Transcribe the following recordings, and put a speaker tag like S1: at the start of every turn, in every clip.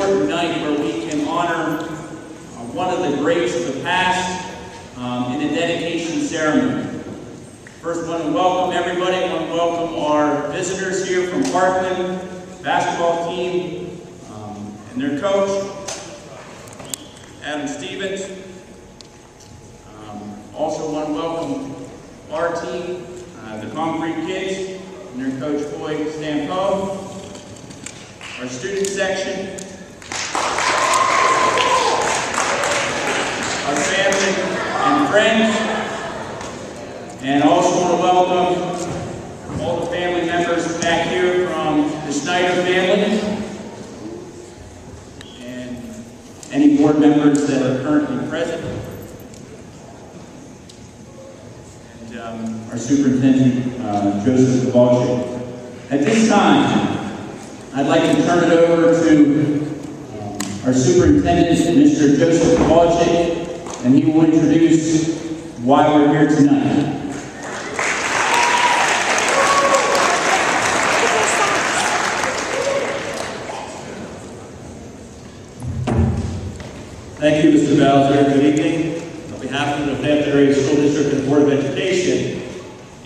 S1: important night where we can honor one of the greats of the past in a dedication ceremony. First, I want to welcome everybody. I want to welcome our visitors here from Parkland basketball team and their coach, Adam Stevens. Also want to welcome our team, the Concrete Kids, and their coach, Floyd Stampo. Our student section, our family and friends, and also want to welcome all the family members back here from the Schneider family, and any board members that are currently present, and our superintendent, Joseph Kowalczyk. At this time, I'd like to turn it over to our superintendent, Mr. Joseph Kowalczyk, and he will introduce why we're here tonight.
S2: Thank you, Mr. Bowser. Good evening. On behalf of the Northampton Area School District and Board of Education,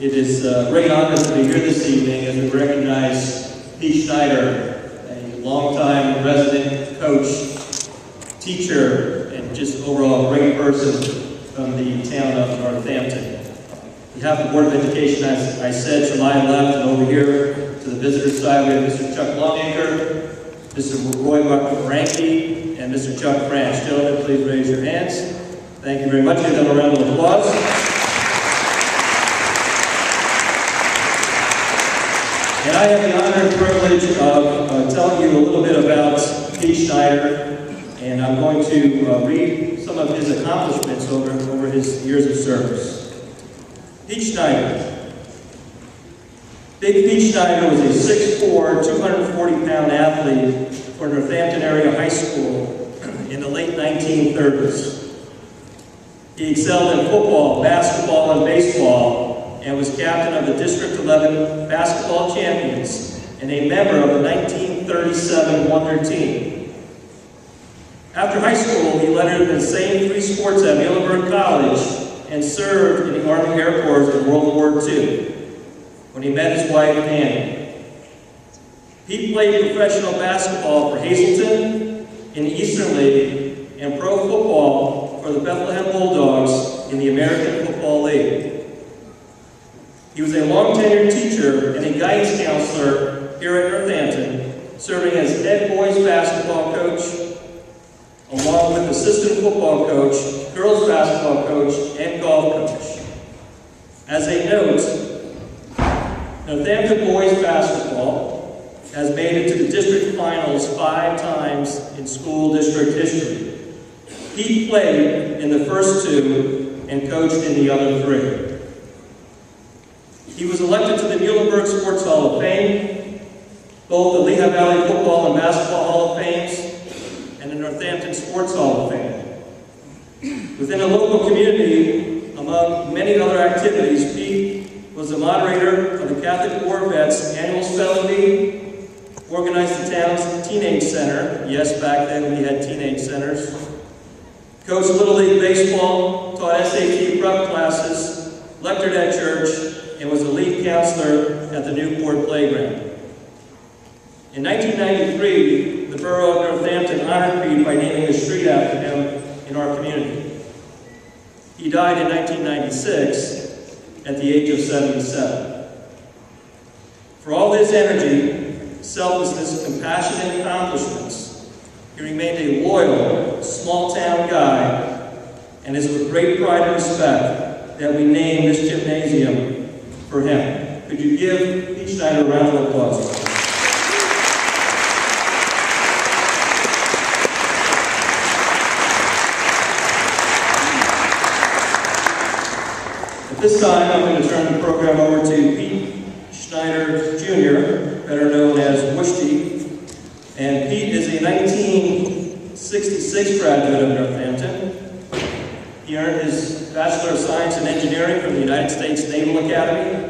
S2: it is a great honor to be here this evening as we recognize Pete Schneider, a longtime resident coach, teacher, and just overall great person from the town of Northampton. On behalf of the Board of Education, as I said, to my left and over here to the visitor side, we have Mr. Chuck Longacre, Mr. Roy Ranke, and Mr. Chuck Branch. Gentlemen, please raise your hands. Thank you very much. Give them a round of applause. And I have the honor and privilege of telling you a little bit about Pete Schneider, and I'm going to read some of his accomplishments over his years of service. Pete Schneider. Big Pete Schneider was a 6'4", 240-pound athlete for Northampton area high school in the late 1930s. He excelled in football, basketball, and baseball, and was captain of the District 11 basketball champions and a member of the 1937 Wonder Team. After high school, he lettered in the same three sports at Muhlenberg College and served in the Army Air Corps in World War II when he met his wife, Annie. He played professional basketball for Hazleton in the Eastern League and pro football for the Bethlehem Bulldogs in the American Football League. He was a long-tenured teacher and a guidance counselor here at Northampton, serving as head boys basketball coach, along with assistant football coach, girls basketball coach, and golf coach. As a note, Northampton boys basketball has made it to the district finals 5 times in school district history. He played in the first 2 and coached in the other 3. He was elected to the Muhlenberg Sports Hall of Fame, both the Lehigh Valley Football and Basketball Hall of Fames, and the Northampton Sports Hall of Fame. Within the local community, among many other activities, Pete was the moderator of the Catholic War Vets Annual Spelling Bee, organized the town's Teenage Center. Yes, back then we had teenage centers. Coached Little League Baseball, taught SAT prep classes, lectured at church, and was a lead counselor at the Newport Playground. In 1993, the borough of Northampton honored Pete by naming a street after him in our community. He died in 1996 at the age of 77. For all his energy, selflessness, compassion, and accomplishments, he remained a loyal, small-town guy, and is with great pride and respect that we name this gymnasium for him. Could you give Pete Schneider a round of applause? At this time, I'm going to turn the program over to Pete Schneider Jr., better known as Wushti. And Pete is a 1966 graduate of Northampton. He earned his Bachelor of Science in Engineering from the United States Naval Academy.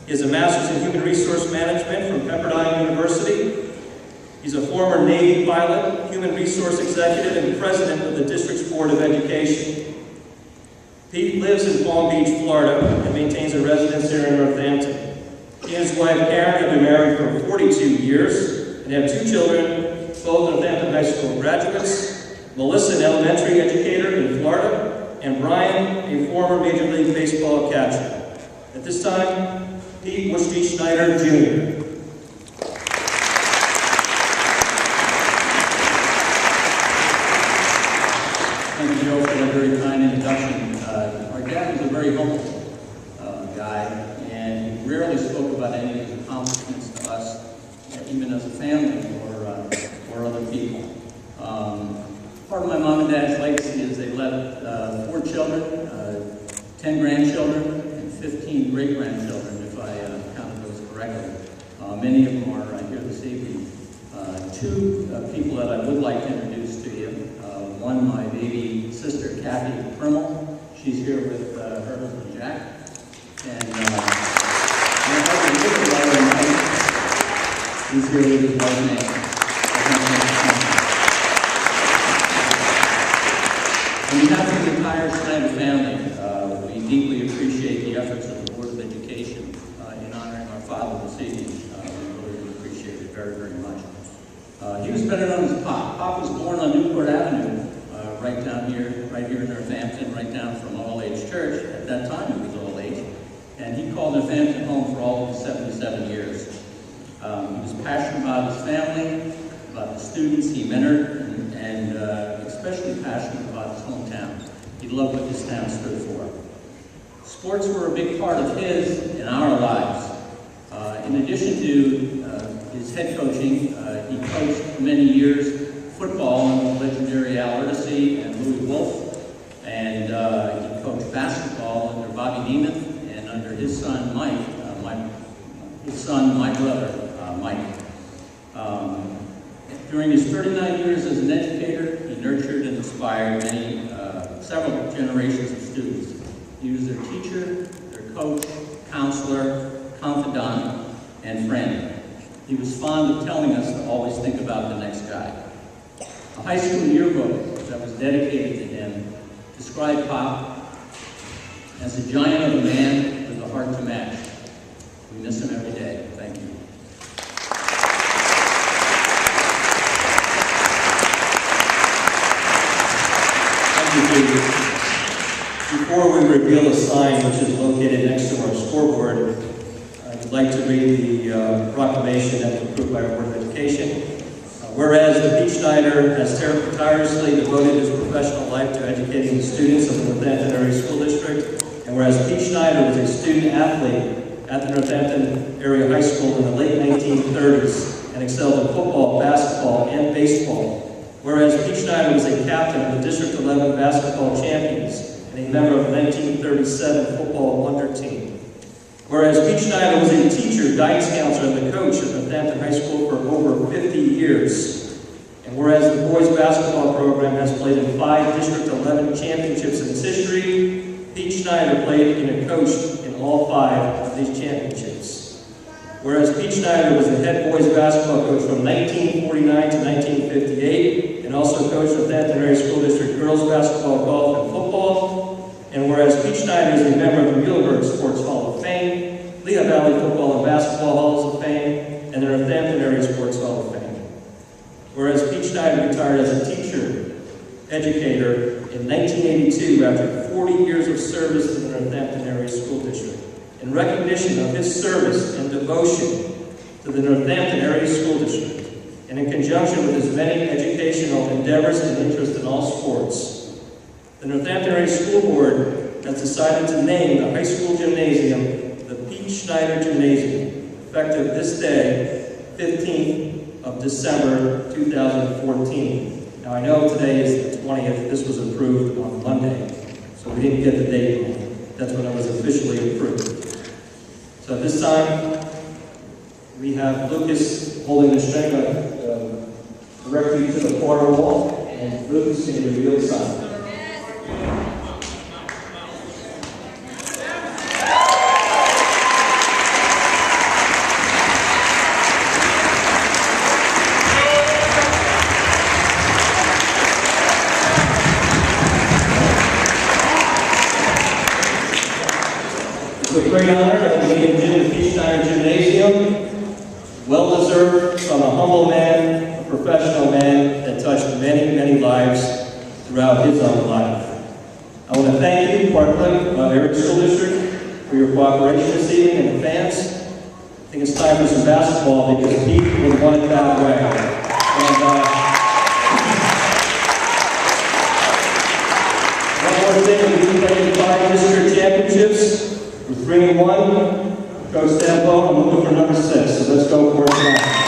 S2: He has a Master's in Human Resource Management from Pepperdine University. He He's a former Navy pilot, human resource executive, and president of the District's Board of Education. Pete lives in Palm Beach, Florida, and maintains a residence here in Northampton. He and his wife, Karen, have been married for 42 years and have 2 children, both Northampton High School graduates, Melissa, an elementary educator in Florida, and Brian, a former Major League Baseball catcher. At this time, Pete Schneider, Jr.
S1: Thank you, Joe, for that very kind introduction. Our dad was a very humble guy, and he rarely spoke about any of his accomplishments to us, even as a family or other people. Part of my mom and dad's legacy is they left 4 children, 10 grandchildren, and 15 great-grandchildren, if I counted those correctly. Many of them are here this evening. 2 people that I would like to introduce to you. One, my baby sister, Kathy Primmel. She's here with her husband, Jack. And my husband, Mike, he's here with his wife, Nancy. On behalf of the entire Schneider family, we deeply appreciate the efforts of the Board of Education in honoring our father this evening. We really appreciate it very, very much. He was better known as Pop. Pop was born on Newport Avenue, right here in Northampton, right down from All Age Church. At that time, it was All Age. And he called Northampton home for all of his 77 years. He was passionate about his family, about the students he mentored, and especially passionate about his hometown. He loved what this town stood for. Sports were a big part of his and our lives. In addition to his head coaching, he coached for many years football under legendary Al Erdesy and Louis Wolf, and he coached basketball under Bobby Nemeth and under his son Mike, my brother Mike. During his 39 years as an educator, he nurtured and inspired several generations of students. He was their teacher, their coach, counselor, confidant, and friend. He was fond of telling us to always think about the next guy. A high school yearbook that was dedicated to him described Pop as a giant of a man with a heart to match. We miss him every day. Thank you.
S2: Before we reveal the sign, which is located next to our scoreboard, I'd like to read the proclamation that was approved by our Board of Education. Whereas the Pete Schneider has tirelessly devoted his professional life to educating the students of the Northampton Area School District, and whereas Pete Schneider was a student athlete at the Northampton Area High School in the late 1930s and excelled in football, basketball, and baseball, whereas Pete Schneider was a captain of the District 11 basketball champions and a member of the 1937 football wonder team. Whereas Pete Schneider was a teacher, guidance counselor, and the coach at Northampton High School for over 50 years. And whereas the boys basketball program has played in 5 District 11 championships in its history, Pete Schneider played and coached in all 5 of these championships. Whereas Pete Schneider was the head boys basketball coach from 1949 to 1958, and also coached Northampton Area School District girls basketball, golf, and football. And whereas Pete Schneider is a member of the Muhlenberg Sports Hall of Fame, Lehigh Valley Football and Basketball Halls of Fame, and the Northampton Area Sports Hall of Fame. Whereas Pete Schneider retired as a teacher, educator in 1982 after 40 years of service to the Northampton Area School District. In recognition of his service and devotion to the Northampton Area School District, and in conjunction with his many educational endeavors and interest in all sports, the Northampton Area School Board has decided to name the high school gymnasium the Pete Schneider Gymnasium, effective this day, 15th of December 2014. Now I know today is the 20th, this was approved on Monday, so we didn't get the date wrong. That's when it was officially approved. So at this time, we have Lucas holding the string directly to the quarter wall, and Lucas can reveal the sign. a great honor that we can do the Pete Schneider Gymnasium. Well-deserved from a humble man, a professional man that touched many, many lives throughout his own life. I want to thank you, Parkland Area School District, for your cooperation this evening, and the fans. I think it's time for some basketball because Pete would want it that way. And, one more thing, we played 5 district championships. We're 3-1. Coach Stampo, I'm looking for number 6, so let's go for it tonight.